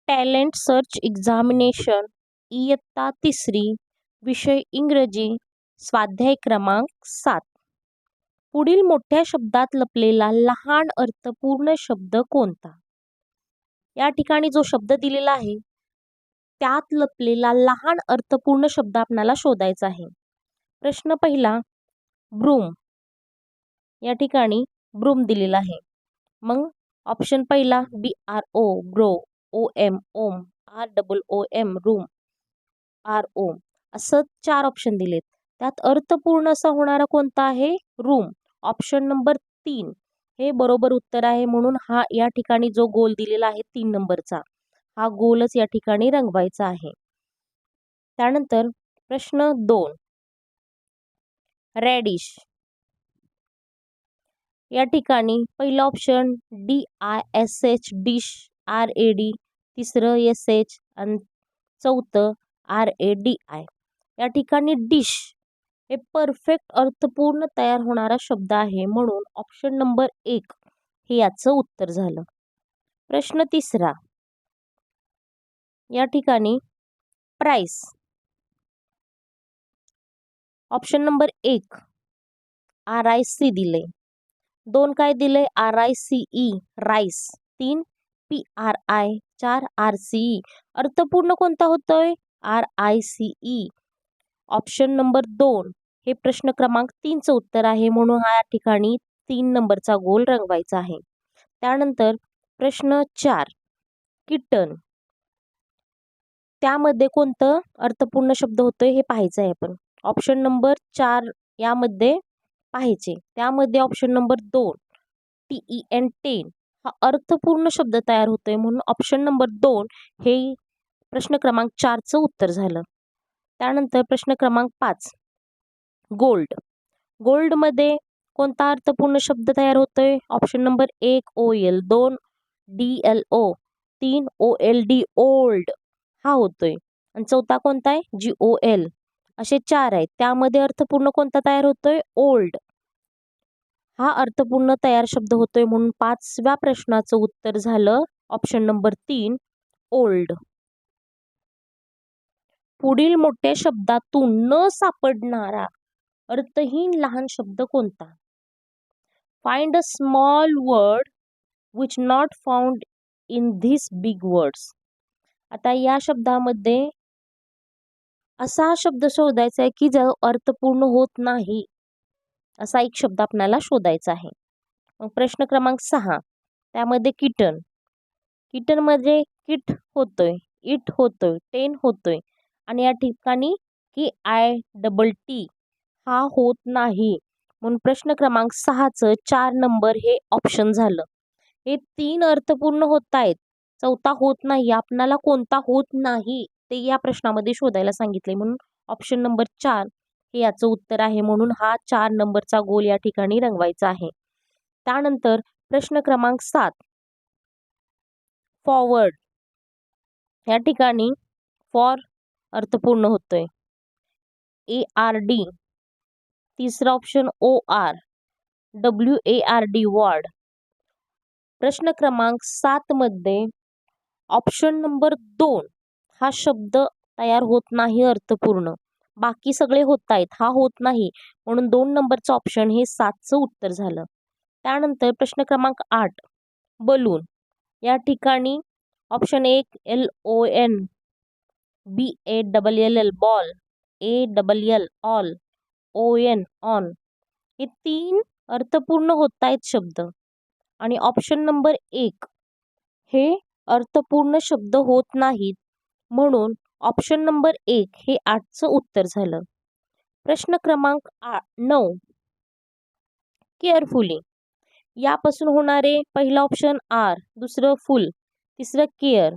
Talent search examination इयत्ता 3री विषय इंग्रजी स्वाध्याय क्रमांक 7. पुढील मोठ्या शब्दात लपलेला लहान अर्थपूर्ण शब्द कोणता? या ठिकाणी जो शब्द दिलेला आहे त्यात लपलेला लहान अर्थपूर्ण शब्द आपल्याला शोधायचा आहे. प्रश्न पहिला, ब्रूम. या ठिकाणी ब्रूम दिलेला आहे. मग ऑप्शन पहिला BRO ग्रो, OM ओम, ROOM रूम, RO असं 4 ऑप्शन दिलेत. त्यात अर्थपूर्ण असा होणारा कोणता आहे? रूम. ऑप्शन नंबर 3 हे बरोबर उत्तर आहे. म्हणून हा या ठिकाणी जो गोल दिलेला आहे 3 नंबरचा हा गोलच या ठिकाणी रंगवायचा आहे. त्यानंतर प्रश्न 2, रॅडिश. या ठिकाणी पहिलं ऑप्शन DISH डिश, RAD, तिसरं SH आणि चौथं RADI. या ठिकाणी डिश हे परफेक्ट अर्थपूर्ण तयार होणारा शब्द आहे. म्हणून ऑप्शन नंबर 1 हे याचं उत्तर झालं. प्रश्न तिसरा, या ठिकाणी प्राइस. ऑप्शन नंबर 1 RIC दिले, 2 काय दिले? RICE rice, 3 PRI, 4 RCE. अर्थपूर्ण कोणता होतोय? RICE. ऑप्शन नंबर 2 हे प्रश्न क्रमांक 3चं उत्तर आहे. म्हणून हा या ठिकाणी 3 नंबरचा गोल रंगवायचा आहे. त्यानंतर प्रश्न 4, किटन. त्यामध्ये कोणतं अर्थपूर्ण शब्द होतोय हे पाहायचं आहे आपण. ऑप्शन नंबर 4 यामध्ये पाहायचे. त्यामध्ये ऑप्शन नंबर 2 TEN 10 हा अर्थपूर्ण शब्द तयार होतोय. म्हणून ऑप्शन नंबर 2 हे प्रश्न क्रमांक 4चं उत्तर झालं. त्यानंतर प्रश्न क्रमांक 5, गोल्ड. गोल्डमध्ये कोणता अर्थपूर्ण शब्द तयार होतोय? Option number 1 OL, 2 DLO, 3 OLD old हा होतोय आणि चौथा कोणता आहे? GOL. असे 4 आहेत. त्यामध्ये अर्थपूर्ण कोणता तयार होतोय? ओल्ड हा अर्थपूर्ण तयार शब्द होतोय. म्हणून 5व्या प्रश्नाचं उत्तर झालं ऑप्शन नंबर 3 ओल्ड. पुढील मोठ्या शब्दातून न सापडणारा अर्थहीन लहान शब्द कोणता? Find a small word which not found in this big words. आता या शब्दामध्ये असा शब्द शोधायचा आहे की जो अर्थपूर्ण होत नाही, असा एक शब्द आपल्याला शोधायचा आहे. मग प्रश्न क्रमांक 6 त्यामध्ये किटन. किटनमध्ये किट होतोय, इट होतोय, टेन होतोय आणि या ठिकाणी KITT हा होत नाही. म्हणून प्रश्न क्रमांक 6चं 4 नंबर हे ऑप्शन झालं. हे 3 अर्थपूर्ण होत आहेत, चौथा होत नाही. आपल्याला कोणता होत नाही ते या प्रश्नामध्ये शोधायला सांगितले. म्हणून ऑप्शन नंबर 4 हे याचं उत्तर आहे. म्हणून हा 4 नंबरचा गोल या ठिकाणी रंगवायचा आहे. त्यानंतर प्रश्न क्रमांक 7, फॉरवर्ड. या ठिकाणी फॉर अर्थपूर्ण होतोय, ARD. तिसरा ऑप्शन OR, WARD वॉर्ड. प्रश्न क्रमांक 7 मध्ये ऑप्शन नंबर 2 हा शब्द तयार होत नाही अर्थपूर्ण. बाकी सगळे होत आहेत, हा होत नाही. म्हणून 2 नंबरचं ऑप्शन हे 7चं उत्तर झालं. त्यानंतर प्रश्न क्रमांक 8, बलून. या ठिकाणी option 1 LON, BALL ball, ALL all, ON on. हे 3 अर्थपूर्ण होत आहेत शब्द आणि ऑप्शन नंबर 1 हे अर्थपूर्ण शब्द होत नाहीत. म्हणून ऑप्शन नंबर 1 हे 8चं उत्तर झालं. प्रश्न क्रमांक 9, केअरफुली. यापासून होणारे पहिलं ऑप्शन R, दुसरं फुल, तिसरं केअर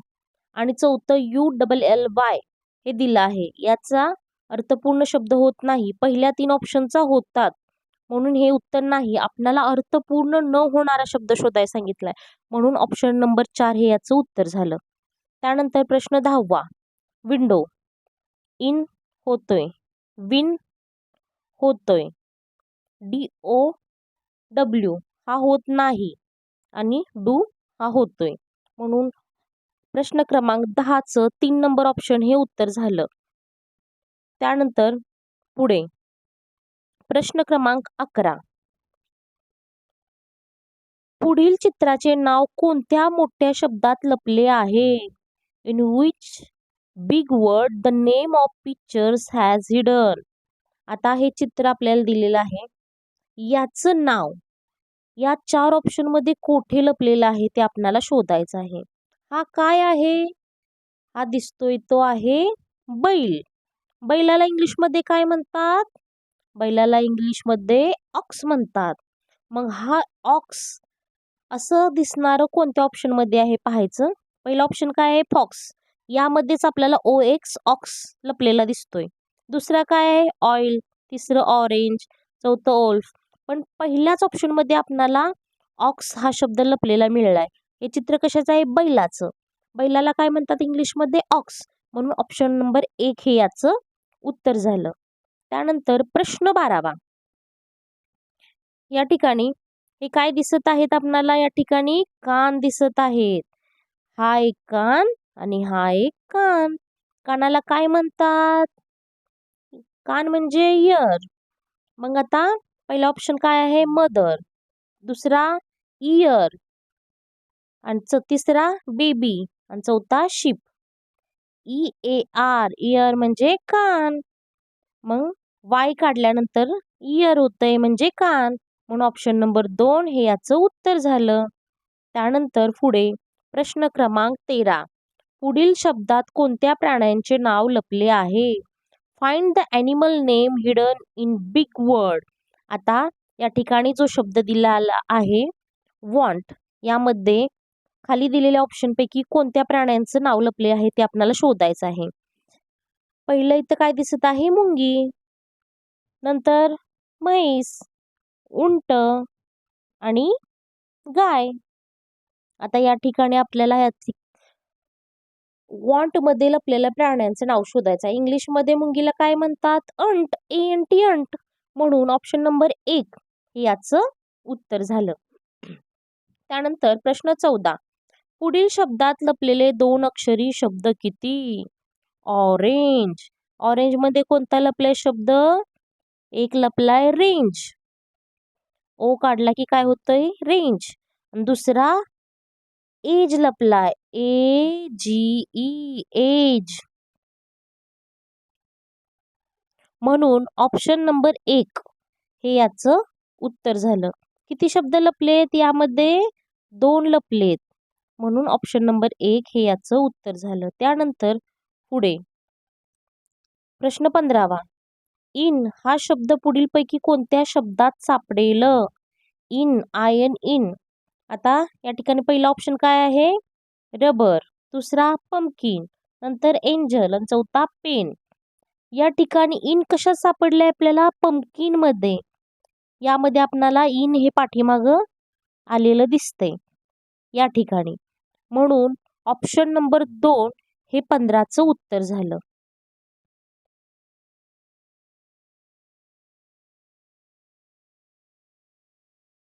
आणि चौथं ULLY हे दिलं आहे. याचा अर्थपूर्ण शब्द होत नाही. पहिल्या 3 ऑप्शनचा होतात. म्हणून हे उत्तर नाही. आपल्याला अर्थपूर्ण न होणारा शब्द शोधायला सांगितलाय. म्हणून ऑप्शन नंबर 4 हे याचं उत्तर झालं. त्यानंतर प्रश्न 10वा, विंडो. इन होतोय, विन होतोय, DOW हा होत नाही आणि डू हा होतोय. म्हणून प्रश्न क्रमांक 10चं 3 नंबर ऑप्शन हे उत्तर झालं. त्यानंतर पुढे प्रश्न क्रमांक 11. पुढील चित्राचे नाव कोणत्या मोठ्या शब्दात लपले आहे? In which big word the name of pictures has hidden. आता हे चित्र आपल्याला दिलेलं आहे. याचं नाव या 4 ऑप्शन मध्ये कोठे लपलेलं आहे ते आपल्याला शोधायचं आहे. हा काय आहे? हा दिसतोय तो आहे बैल. बैलाला इंग्लिशमध्ये काय म्हणतात? बैलाला इंग्लिशमध्ये ऑक्स म्हणतात. मग हा ऑक्स असं दिसणारं कोणत्या ऑप्शन मध्ये आहे पाहायचं. पहिला ऑप्शन काय आहे? फॉक्स. यामध्येच आपल्याला OX ऑक्स लपलेला दिसतोय. दुसरा काय आहे? ऑइल. तिसरं ऑरेंज. चौथं ओल्फ. पण पहिल्याच ऑप्शन मध्ये आपल्याला ऑक्स हा शब्द लपलेला मिळालाय. हे चित्र कशाचं आहे? बैलाचं. बैलाला काय म्हणतात इंग्लिशमध्ये? ऑक्स. म्हणून ऑप्शन नंबर 1 हे याचं उत्तर झालं. त्यानंतर प्रश्न 12वा. या ठिकाणी हे काय दिसत आहेत आपल्याला? या ठिकाणी कान दिसत आहेत. हा एक कान आणि हा एक कान. कानाला काय म्हणतात? कान म्हणजे इयर. मग आता पहिला ऑप्शन काय आहे? मदर. दुसरा इयर. आणि तिसरा बेबी. आणि चौथा शिप. EAR इयर म्हणजे कान. मग वाय काढल्यानंतर इयर होतंय म्हणजे कान. म्हणून ऑप्शन नंबर 2 हे याचं उत्तर झालं. त्यानंतर पुढे प्रश्न क्रमांक 13. पुढील शब्दात कोणत्या प्राण्यांचे नाव लपले आहे? Find the animal name hidden in big word. आता या ठिकाणी जो शब्द दिलेला आहे वॉन्ट, यामध्ये खाली दिलेल्या ऑप्शनपैकी कोणत्या प्राण्यांचं नाव लपले आहे ते आपल्याला शोधायचं आहे. पहिलं इथं काय दिसत आहे? मुंगी. नंतर म्हैस, उंट आणि गाय. आता या ठिकाणी आपल्याला याची वॉन्ट मध्ये लपलेल्या प्राण्यांचं नाव शोधायचं आहे. इंग्लिशमध्ये मुंगीला काय म्हणतात? अंट. ANT अंट. म्हणून ऑप्शन नंबर 1 हे याचं उत्तर झालं. त्यानंतर प्रश्न 14. पुढील शब्दात लपलेले 2 अक्षरी शब्द किती? ऑरेंज. ऑरेंज मध्ये कोणता लपलाय शब्द? एक लपलाय रेंज. ओ काढला की काय होतंय? रेंज. आणि दुसरा एज लपलाय. AGE age. म्हणून ऑप्शन नंबर 1 हे याचं उत्तर झालं. किती शब्द लपलेत? यामध्ये 2 लपलेत. म्हणून ऑप्शन नंबर 1 हे याचं उत्तर झालं. त्यानंतर पुढे प्रश्न 15वा. इन हा शब्द पुढीलपैकी कोणत्या शब्दात सापडेल? इन. IN. आता या ठिकाणी पहिला ऑप्शन काय आहे? रबर. दुसरा पंपकिन. नंतर एंजल आणि चौथा पेन. या ठिकाणी इन कशात सापडलंय आपल्याला? पंपकिन मध्ये. यामध्ये आपल्याला इन हे पाठीमागं आलेलं दिसतंय या ठिकाणी. म्हणून ऑप्शन नंबर 2 हे 15चं उत्तर झालं.